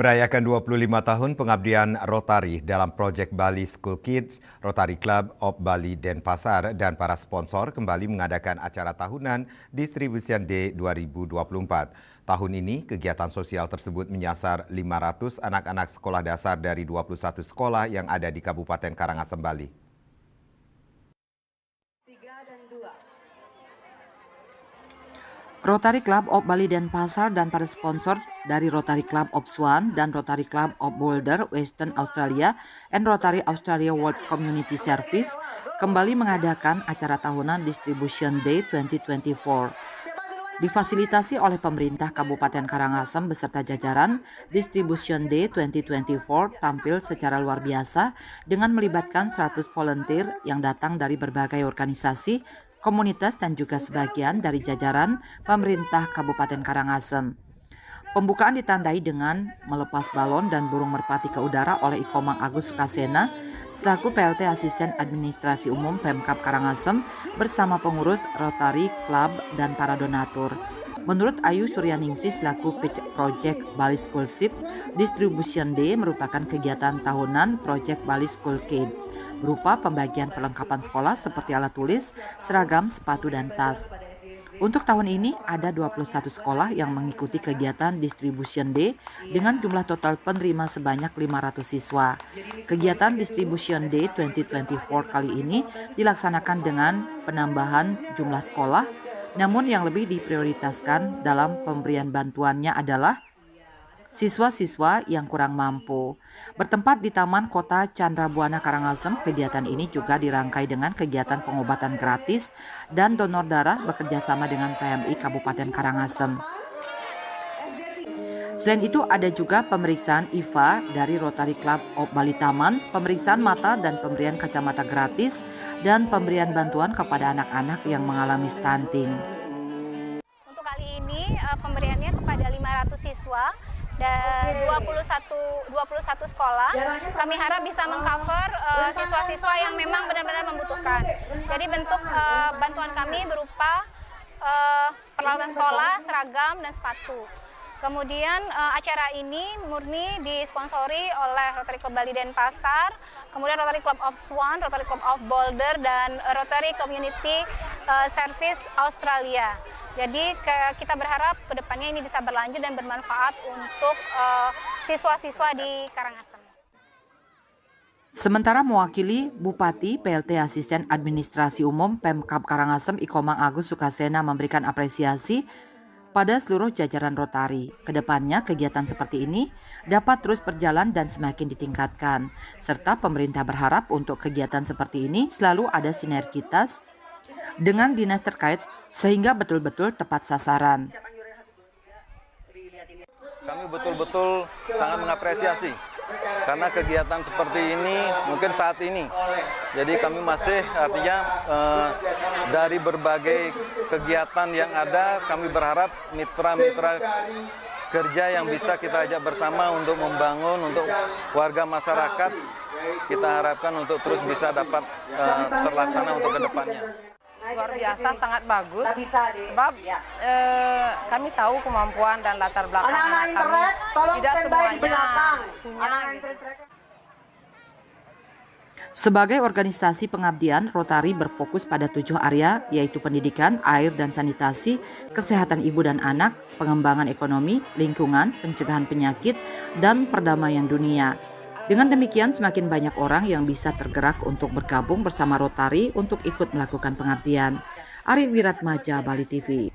Merayakan 25 tahun pengabdian Rotary dalam proyek Bali School Kids, Rotary Club of Bali Denpasar dan para sponsor kembali mengadakan acara tahunan Distribution Day 2024. Tahun ini, kegiatan sosial tersebut menyasar 500 anak-anak sekolah dasar dari 21 sekolah yang ada di Kabupaten Karangasem, Bali. Rotary Club of Bali Denpasar dan para sponsor dari Rotary Club of Swan dan Rotary Club of Boulder, Western Australia, and Rotary Australia World Community Service kembali mengadakan acara tahunan Distribution Day 2024. Difasilitasi oleh pemerintah Kabupaten Karangasem beserta jajaran, Distribution Day 2024 tampil secara luar biasa dengan melibatkan 100 volunteer yang datang dari berbagai organisasi, komunitas dan juga sebagian dari jajaran pemerintah Kabupaten Karangasem. Pembukaan ditandai dengan melepas balon dan burung merpati ke udara oleh Ikomang Agus Sukasena selaku PLT Asisten Administrasi Umum Pemkab Karangasem bersama pengurus Rotary Club dan para donatur. Menurut Ayu Suryaningsih selaku Project Bali School Ship, Distribution Day merupakan kegiatan tahunan Project Bali School Kids berupa pembagian perlengkapan sekolah seperti alat tulis, seragam, sepatu, dan tas. Untuk tahun ini ada 21 sekolah yang mengikuti kegiatan Distribution Day dengan jumlah total penerima sebanyak 500 siswa. Kegiatan Distribution Day 2024 kali ini dilaksanakan dengan penambahan jumlah sekolah, namun yang lebih diprioritaskan dalam pemberian bantuannya adalah siswa-siswa yang kurang mampu. Bertempat di Taman Kota Candrabuana Karangasem, kegiatan ini juga dirangkai dengan kegiatan pengobatan gratis dan donor darah bekerjasama dengan PMI Kabupaten Karangasem. Selain itu ada juga pemeriksaan IVA dari Rotary Club of Bali Taman, pemeriksaan mata dan pemberian kacamata gratis, dan pemberian bantuan kepada anak-anak yang mengalami stunting. Untuk kali ini pemberiannya kepada 500 siswa dan 21 sekolah. Kami harap bisa mengcover siswa-siswa yang memang benar-benar membutuhkan. Jadi bentuk bantuan kami berupa peralatan sekolah, seragam, dan sepatu. Kemudian acara ini murni disponsori oleh Rotary Club Bali Denpasar, kemudian Rotary Club of Swan, Rotary Club of Boulder, dan Rotary Community Service Australia. Jadi kita berharap kedepannya ini bisa berlanjut dan bermanfaat untuk siswa-siswa di Karangasem. Sementara mewakili Bupati PLT Asisten Administrasi Umum Pemkab Karangasem Ikomang Agus Sukasena memberikan apresiasi pada seluruh jajaran Rotary. Kedepannya kegiatan seperti ini dapat terus berjalan dan semakin ditingkatkan. Serta pemerintah berharap untuk kegiatan seperti ini selalu ada sinergitas dengan dinas terkait sehingga betul-betul tepat sasaran. Kami betul-betul sangat mengapresiasi karena kegiatan seperti ini mungkin saat ini. Jadi kami masih artinya dari berbagai kegiatan yang ada, kami berharap mitra-mitra kerja yang bisa kita ajak bersama untuk membangun untuk warga masyarakat, kita harapkan untuk terus bisa dapat terlaksana untuk kedepannya. Luar biasa, sangat bagus, sebab kami tahu kemampuan dan latar belakang anak kami tidak semuanya punya. Sebagai organisasi pengabdian, Rotary berfokus pada 7 area, yaitu pendidikan, air dan sanitasi, kesehatan ibu dan anak, pengembangan ekonomi, lingkungan, pencegahan penyakit, dan perdamaian dunia. Dengan demikian, semakin banyak orang yang bisa tergerak untuk bergabung bersama Rotary untuk ikut melakukan pengabdian. Ari Wiratmaja, Bali TV.